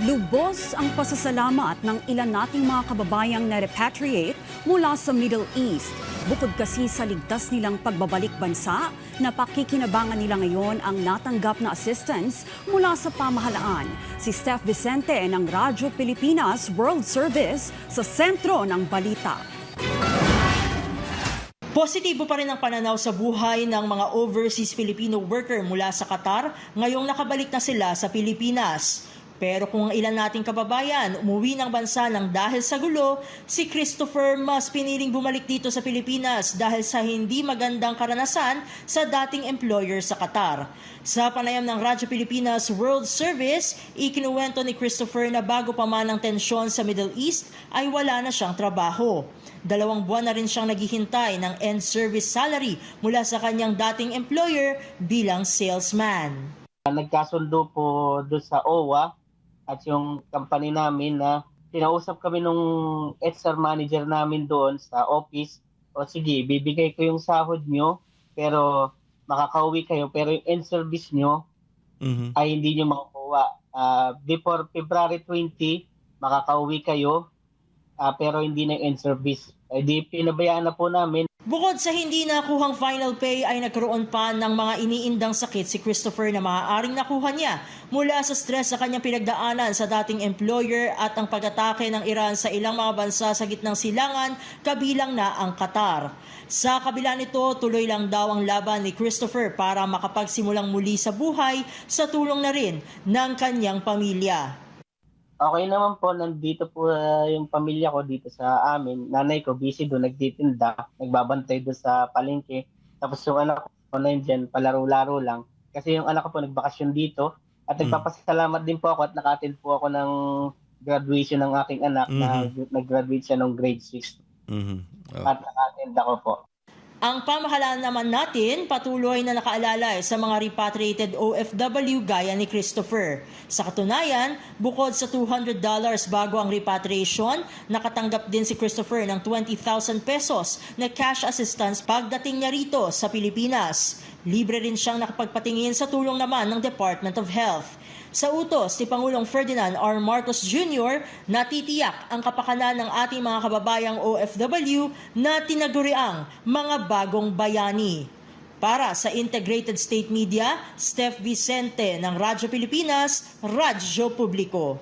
Lubos ang pasasalamat ng ilan nating mga kababayang na repatriate mula sa Middle East. Bukod kasi sa ligtas nilang pagbabalik bansa, napakikinabangan nila ngayon ang natanggap na assistance mula sa pamahalaan. Si Steph Vicente ng Radyo Pilipinas World Service sa sentro ng balita. Positibo pa rin ang pananaw sa buhay ng mga overseas Filipino worker mula sa Qatar ngayong nakabalik na sila sa Pilipinas. Pero kung ang ilan nating kababayan umuwi ng bansa ng dahil sa gulo, si Christopher mas piniling bumalik dito sa Pilipinas dahil sa hindi magandang karanasan sa dating employer sa Qatar. Sa panayam ng Radyo Pilipinas World Service, ikinuwento ni Christopher na bago pa man ang tensyon sa Middle East ay wala na siyang trabaho. 2 buwan na rin siyang naghihintay ng end service salary mula sa kanyang dating employer bilang salesman. Nagkasundo po doon sa OWA at yung company namin na tinausap kami nung HR manager namin doon sa office. O sige, bibigay ko yung sahod nyo pero makakauwi kayo pero yung end service nyo ay hindi nyo makukuha. Before February 20, makakauwi kayo pero hindi na yung end service. Di pinabayaan na po namin. Bukod sa hindi nakuhang final pay ay nagkaroon pa ng mga iniindang sakit si Christopher na maaaring nakuha niya mula sa stress sa kanyang pinagdaanan sa dating employer at ang pag-atake ng Iran sa ilang mga bansa sa gitnang silangan, kabilang na ang Qatar. Sa kabila nito, tuloy lang daw ang laban ni Christopher para makapagsimulang muli sa buhay sa tulong na rin ng kanyang pamilya. Okay naman po, nandito po yung pamilya ko dito sa amin. Nanay ko busy doon, nagtitinda, nagbabantay doon sa palengke. Tapos yung anak ko nandiyan, palaro-laro lang. Kasi yung anak ko po nagbakasyon dito. At nagpapasalamat din po ako at naka-attend po ako ng graduation ng aking anak na nag-graduate siya ng grade 6. At naka-attend ako po. Ang pamahalaan naman natin patuloy na nakaalalay sa mga repatriated OFW gaya ni Christopher. Sa katunayan, bukod sa $200 bago ang repatriation, nakatanggap din si Christopher ng 20,000 pesos na cash assistance pagdating niya rito sa Pilipinas. Libre rin siyang nakapagpatingin sa tulong naman ng Department of Health. Sa utos ni Pangulong Ferdinand R. Marcos Jr., natitiyak ang kapakanan ng ating mga kababayang OFW na tinaguriang mga bagong bayani. Para sa Integrated State Media, Steph Vicente ng Radyo Pilipinas, Radyo Publiko.